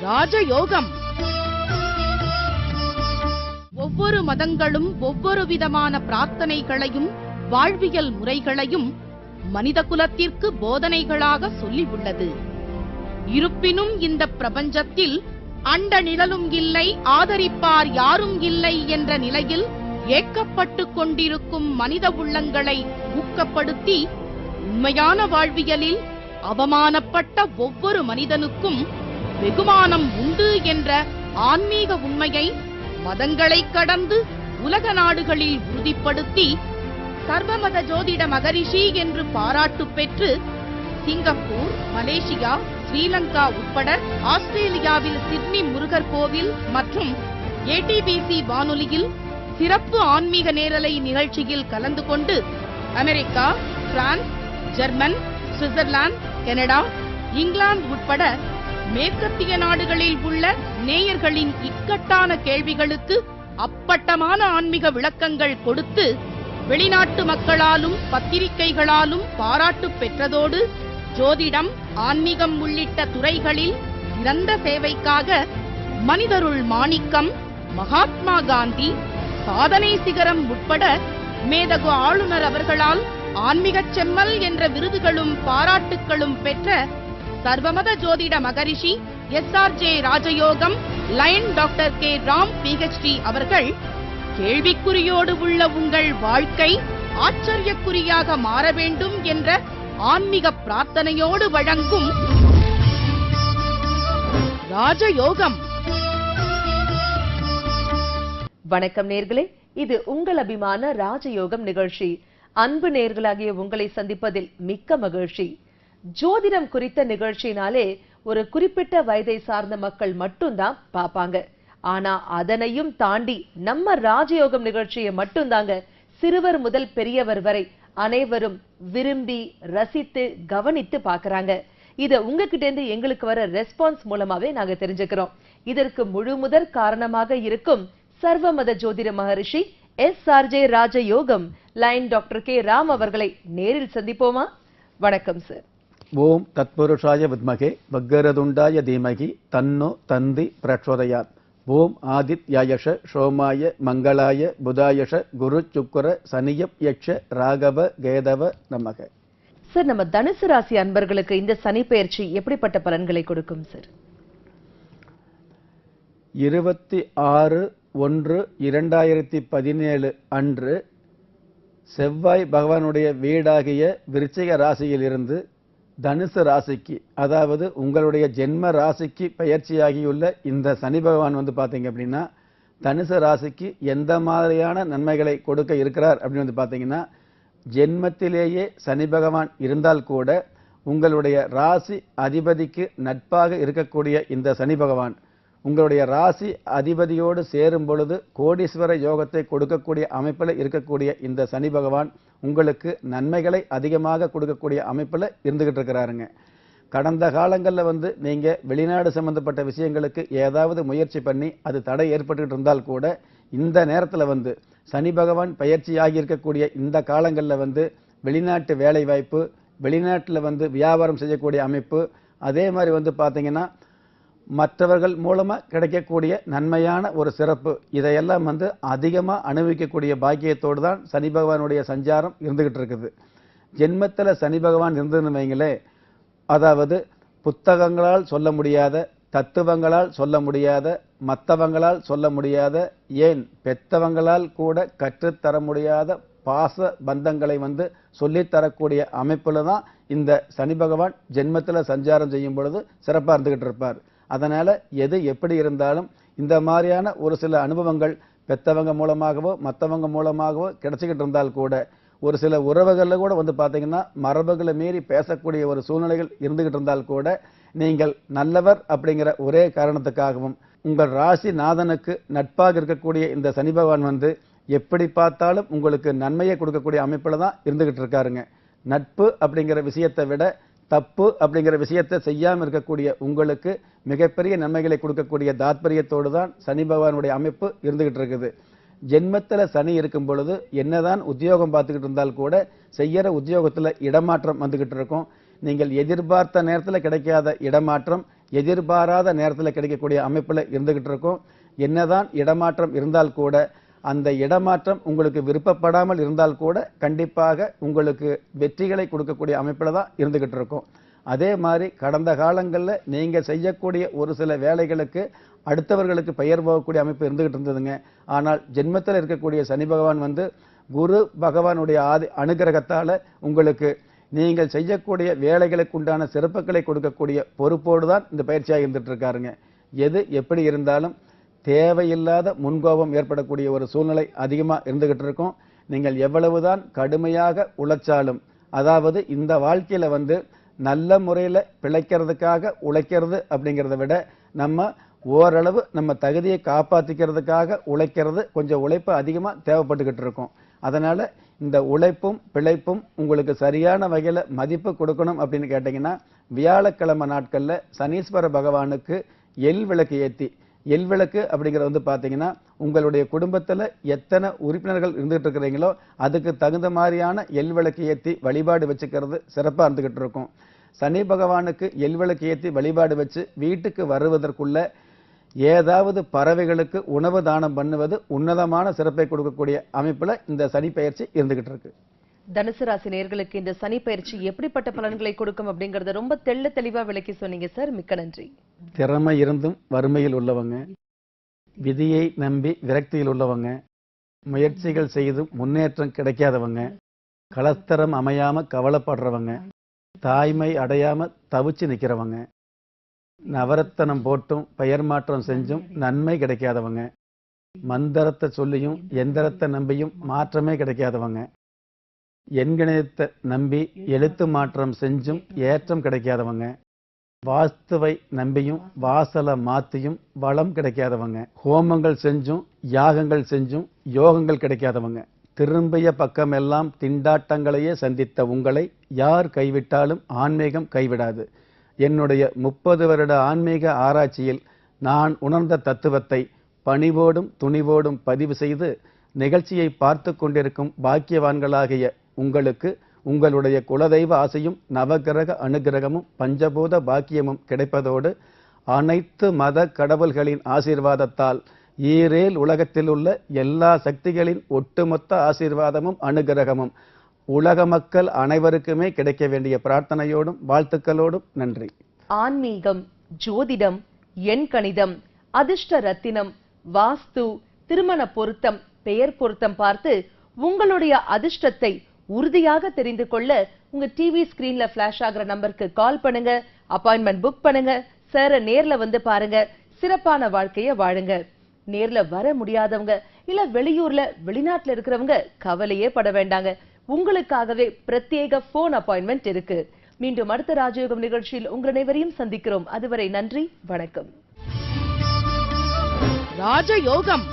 ராஜயோகம். ஒவ்வொரு மதங்களும் ஒவ்வொரு விதமான பிரார்த்தனைகளையும் வாழ்வியல் முறைகளையும் மனித குலத்திற்கு போதனைகளாக சொல்லி உள்ளது. இருப்பினும் இந்த பிரபஞ்சத்தில் அண்ட நிழலும் இல்லை, ஆதரிப்பார் யாரும் இல்லை என்ற நிலையில் ஏக்கப்பட்டுக் கொண்டிருக்கும் மனித உள்ளங்களை ஊக்கப்படுத்தி உண்மையான வாழ்வியலில் அவமானப்பட்ட ஒவ்வொரு மனிதனுக்கும் வெகுமானம் உண்டு என்ற ஆன்மீக உண்மையை மதங்களை கடந்து உலக நாடுகளில் உறுதிப்படுத்தி சர்வமத ஜோதிட மகரிஷி என்று பாராட்டு பெற்று சிங்கப்பூர், மலேசியா, ஸ்ரீலங்கா உட்பட ஆஸ்திரேலியாவில் சிட்னி முருகர் கோவில் மற்றும் ஏடிபிசி வானொலியில் சிறப்பு ஆன்மீக நேரலை நிகழ்ச்சியில் கலந்து கொண்டு America, France, German, Switzerland, Canada, England உட்பட மேற்கத்திய நாடுகளில் உள்ள நேயர்களின் இக்கட்டான கேள்விகளுக்கு அப்பட்டமான ஆன்மீக விளக்கங்கள் கொடுத்து வெளிநாட்டு மக்களாலும் பத்திரிகைகளாலும் பாராட்டு பெற்றதோடு ஜோதிடம், ஆன்மீகம் உள்ளிட்ட துறைகளில் சிறந்த சேவைக்காக மனிதருள் மாணிக்கம், மகாத்மா காந்தி, சாதனை சிகரம் உட்பட மேதகு ஆளுநர் அவர்களால் ஆன்மீகச் செம்மல் என்ற விருதுகளும் பாராட்டுக்களும் பெற்ற சர்வமத ஜோதிட மகரிஷி SRJ ராஜயோகம் lion doctor K Ram PhD அவர்கள் கேள்விக்குறியோடு உள்ள உங்கள் வாழ்க்கை ஆச்சரியக்குறியாக மாற வேண்டும் என்ற ஆன்மீக பிரார்த்தனையோடு வழங்கும் ராஜயோகம். வணக்கம் நேர்களே, இது உங்கள் அபிமான ராஜயோகம் நிகழ்ச்சி. அன்பு நேர்களாகிய உங்களை சந்திப்பதில் மிக்க மகிழ்ச்சி. ஜோதிடம் குறித்த நிகழ்ச்சினாலே ஒரு குறிப்பிட்ட வயதை சார்ந்த மக்கள் மட்டும்தான் பாப்பாங்க. ஆனா அதனையும் தாண்டி நம்ம ராஜயோகம் நிகழ்ச்சியை மட்டும்தாங்க சிறுவர் முதல் பெரியவர் வரை அனைவரும் விரும்பி ரசித்து கவனித்து பாக்குறாங்க. இத உங்ககிட்ட இருந்து எங்களுக்கு வர ரெஸ்பான்ஸ் மூலமாவே நாங்க தெரிஞ்சுக்கிறோம். இதற்கு முழுமுதற் காரணமாக இருக்கும் சர்வமத ஜோதிட மகரிஷி SRJ ராஜயோகம் லைன் டாக்டர் கே ராம் அவர்களை நேரில் சந்திப்போமா? வணக்கம் சார். ஓம் தத்புருஷாய வித்மகே வக்கரதுண்டாய தீமகி தன்னோ தந்தி பிரச்சோதயாத். ஓம் ஆதித்யாயஷ சோமாய மங்களாய புதாயஷ குரு சுக்கர சனியப் யட்ச ராகவ கேதவ நமக. சார், நம்ம தனுசு ராசி அன்பர்களுக்கு இந்த சனி பெயர்ச்சி எப்படிப்பட்ட பலன்களை கொடுக்கும் சார்? 26/1/2017 அன்று செவ்வாய் பகவானுடைய வீடாகிய விருச்சிக ராசியில் இருந்து தனுசு ராசிக்கு, அதாவது உங்களுடைய ஜென்ம ராசிக்கு பெயர்ச்சியாகியுள்ள இந்த சனி பகவான் வந்து பார்த்தீங்க அப்படின்னா தனுசு ராசிக்கு எந்த மாதிரியான நன்மைகளை கொடுக்க இருக்கிறார் அப்படின்னு வந்து பார்த்தீங்கன்னா, ஜென்மத்திலேயே சனி பகவான் இருந்தால் கூட உங்களுடைய ராசி அதிபதிக்கு நட்பாக இருக்கக்கூடிய இந்த சனி பகவான் உங்களுடைய ராசி அதிபதியோடு சேரும் பொழுது கோடீஸ்வர யோகத்தை கொடுக்கக்கூடிய அமைப்பில் இருக்கக்கூடிய இந்த சனி பகவான் உங்களுக்கு நன்மைகளை அதிகமாக கொடுக்கக்கூடிய அமைப்பில் இருந்துகிட்டு இருக்கிறாருங்க. கடந்த காலங்களில் வந்து நீங்கள் வெளிநாடு சம்பந்தப்பட்ட விஷயங்களுக்கு ஏதாவது முயற்சி பண்ணி அது தடை ஏற்பட்டுக்கிட்டு இருந்தால் கூட இந்த நேரத்தில் வந்து சனி பகவான் பயிற்சியாகி இருக்கக்கூடிய இந்த காலங்களில் வந்து வெளிநாட்டு வேலை வாய்ப்பு, வெளிநாட்டில் வந்து வியாபாரம் செய்யக்கூடிய அமைப்பு, அதே மாதிரி வந்து பார்த்தீங்கன்னா மற்றவர்கள் மூலமாக கிடைக்கக்கூடிய நன்மையான ஒரு சிறப்பு, இதையெல்லாம் வந்து அதிகமாக அனுபவிக்கக்கூடிய பாக்கியத்தோடு தான் சனி பகவானுடைய சஞ்சாரம் இருந்துகிட்டு இருக்குது. ஜென்மத்தில் சனி பகவான் இருந்ததுன்னு வைங்களே, அதாவது புத்தகங்களால் சொல்ல முடியாத, தத்துவங்களால் சொல்ல முடியாத, மற்றவங்களால் சொல்ல முடியாத, ஏன் பெத்தவங்களால் கூட கற்றுத்தர முடியாத பாச பந்தங்களை வந்து சொல்லித்தரக்கூடிய அமைப்பில் தான் இந்த சனி பகவான் ஜென்மத்தில் சஞ்சாரம் செய்யும் பொழுது சிறப்பாக இருந்துகிட்டு இருப்பார். அதனால எது எப்படி இருந்தாலும் இந்த மாதிரியான ஒரு சில அனுபவங்கள் பெத்தவங்க மூலமாகவோ மற்றவங்க மூலமாகவோ கிடைச்சிக்கிட்டு இருந்தால் கூட ஒரு சில உறவுகளில் கூட வந்து பார்த்தீங்கன்னா மரபுகளை மீறி பேசக்கூடிய ஒரு சூழ்நிலைகள் இருந்துகிட்டு இருந்தால் கூட நீங்கள் நல்லவர் அப்படிங்கிற ஒரே காரணத்துக்காகவும் உங்கள் ராசி நாதனுக்கு நட்பாக இருக்கக்கூடிய இந்த சனி பகவான் வந்து எப்படி பார்த்தாலும் உங்களுக்கு நன்மையை கொடுக்கக்கூடிய அமைப்பில் தான் இருந்துகிட்டு இருக்காருங்க. நட்பு அப்படிங்கிற விஷயத்தை விட தப்பு அப்படிங்கிற விஷயத்தை செய்யாமல் இருக்கக்கூடிய உங்களுக்கு மிகப்பெரிய நன்மைகளை கொடுக்கக்கூடிய தாத்பரியத்தோடு தான் சனி பகவானுடைய அமைப்பு இருந்துகிட்டு இருக்குது. ஜென்மத்தில் சனி இருக்கும் பொழுது என்னதான் உத்தியோகம் பார்த்துக்கிட்டு இருந்தால் கூட செய்யற உத்தியோகத்தில் இடமாற்றம் வந்துகிட்டு இருக்கும். நீங்கள் எதிர்பார்த்த நேரத்தில் கிடைக்காத இடமாற்றம் எதிர்பாராத நேரத்தில் கிடைக்கக்கூடிய அமைப்புல இருந்துகிட்டு இருக்கும். என்னதான் இடமாற்றம் இருந்தால் கூட அந்த இடமாற்றம் உங்களுக்கு விருப்பப்படாமல் இருந்தால் கூட கண்டிப்பாக உங்களுக்கு வெற்றிகளை கொடுக்கக்கூடிய அமைப்புல தான் இருந்துகிட்டு இருக்கும். அதே மாதிரி கடந்த காலங்களில் நீங்க செய்யக்கூடிய ஒரு சில வேலைகளுக்கு அடுத்தவர்களுக்கு பெயர் போகக்கூடிய அமைப்பு இருந்துகிட்டு இருந்ததுங்க. ஆனால் ஜென்மத்தில் இருக்கக்கூடிய சனி பகவான் குரு பகவானுடைய அனுகிரகத்தால உங்களுக்கு நீங்கள் செய்யக்கூடிய வேலைகளுக்கு உண்டான சிறப்புகளை கொடுக்கக்கூடிய பொறுப்போடு தான் இந்த பயிற்சியாக இருந்துட்டு இருக்காருங்க. எது எப்படி இருந்தாலும் தேவையில்லாத முன்கோபம் ஏற்படக்கூடிய ஒரு சூழ்நிலை அதிகமா இருந்துகிட்டு இருக்கும். நீங்கள் எவ்வளவுதான் கடுமையாக உழைச்சாலும், அதாவது இந்த வாழ்க்கையில நல்ல முறையில பிழைக்கிறதுக்காக உழைக்கிறது அப்படிங்கிறத விட நம்ம ஓரளவு நம்ம தகுதியை காப்பாத்திக்கிறதுக்காக உழைக்கிறது கொஞ்சம் உழைப்பு அதிகமா தேவைப்பட்டுக்கிட்டு இருக்கும். அதனால இந்த உழைப்பும் பிழைப்பும் உங்களுக்கு சரியான வகையில மதிப்பு கொடுக்கணும் அப்படின்னு கேட்டீங்கன்னா, வியாழக்கிழமை நாட்கள்ல சனீஸ்வர பகவானுக்கு எல் விளக்கு ஏத்தி, எல் விளக்கு அப்படிங்கிறது பாத்தீங்கன்னா உங்களுடைய குடும்பத்துல எத்தனை உறுப்பினர்கள் இருந்துகிட்டு இருக்கிறீங்களோ அதுக்கு தகுந்த மாதிரியான எல் விளக்கு ஏத்தி வழிபாடு வச்சுக்கிறது சிறப்பா இருந்துகிட்டு இருக்கும். சனி பகவானுக்கு எல் விளக்கு ஏத்தி வழிபாடு வச்சு வீட்டுக்கு வருவதற்குள்ள ஏதாவது பறவைகளுக்கு உணவு தானம் பண்ணுவது உன்னதமான சிறப்பை கொடுக்கக்கூடிய அமைப்புல இந்த சனி பயிற்சி இருந்துகிட்டு இருக்கு. தனுசு ராசி நேயர்களுக்கு இந்த சனி பயிற்சி எப்படிப்பட்ட பலன்களை கொடுக்கும் அப்படிங்கறத ரொம்ப தெளிவா விளக்கி சொன்னீங்க சார். மிக்க நன்றி. திறமை இருந்தும் வறுமையில் உள்ளவங்க, விதியை நம்பி விரக்தியில் உள்ளவங்க, முயற்சிகள் செய்தும் முன்னேற்றம் கிடைக்காதவங்க, கலஸ்தரம் அமையாம கவலைப்படுறவங்க, தாய்மை அடையாம தவிச்சு நிக்கிறவங்க, நவரத்தனம் போட்டும் பெயர் மாற்றம் செஞ்சும் நன்மை கிடைக்காதவங்க, மந்திரத்தை சொல்லியும் எந்திரத்தை நம்பியும் மாற்றமே கிடைக்காதவங்க, எண்கணிதத்தை நம்பி எழுத்து மாற்றம் செஞ்சும் ஏற்றம் கிடைக்காதவங்க, வாஸ்துவை நம்பியும் வாசலை மாத்தியும் வளம் கிடைக்காதவங்க, ஹோமங்கள் செஞ்சும் யாகங்கள் செஞ்சும் யோகங்கள் கிடைக்காதவங்க, திரும்பிய பக்கமெல்லாம் திண்டாட்டங்களையே சந்தித்த உங்களை யார் கைவிட்டாலும் ஆன்மீகம் கைவிடாது. என்னுடைய 30 வருட ஆன்மீக ஆராய்ச்சியில் நான் உணர்ந்த தத்துவத்தை பணிவோடும் துணிவோடும் பதிவு செய்து நிகழ்ச்சியை பார்த்து கொண்டிருக்கும் பாக்கியவான்களாகிய உங்களுக்கு உங்களுடைய குலதெய்வ ஆசையும் நவகிரக அனுகிரகமும் பஞ்சபூத பாக்கியமும் கிடைப்பதோடு அனைத்து மத கடவுள்களின் ஆசீர்வாதத்தால் ஈரேல் உலகத்தில் உள்ள எல்லா சக்திகளின் ஒட்டுமொத்த ஆசீர்வாதமும் அனுகிரகமும் உலக மக்கள் அனைவருக்குமே கிடைக்க வேண்டிய பிரார்த்தனையோடும் வாழ்த்துக்களோடும் நன்றி. ஆன்மீகம், ஜோதிடம், எண்கணிதம், அதிர்ஷ்ட ரத்தினம், வாஸ்து, திருமண பொருத்தம், பெயர் பொருத்தம் பார்த்து உங்களுடைய அதிர்ஷ்டத்தை உறுதியாக தெரிந்து கொள்ள உங்க டிவி ஸ்கிரீன்ல பிளாஷ் ஆகிற நம்பருக்கு கால் பண்ணுங்க, அப்பாயின்மெண்ட் புக் பண்ணுங்க, சார நேர்ல பாருங்க, சிறப்பான வாழ்க்கைய வாழுங்க. நேர்ல வர முடியாதவங்க இல்ல வெளியூர்ல வெளிநாட்டுல இருக்கிறவங்க கவலையே பட வேண்டாங்க. உங்களுக்காகவே பிரத்யேக போன் அப்பாயின்மெண்ட் இருக்கு. மீண்டும் அடுத்த ராஜயோகம் நிகழ்ச்சியில் உங்கள் அனைவரையும் சந்திக்கிறோம். அதுவரை நன்றி, வணக்கம். ராஜயோகம்.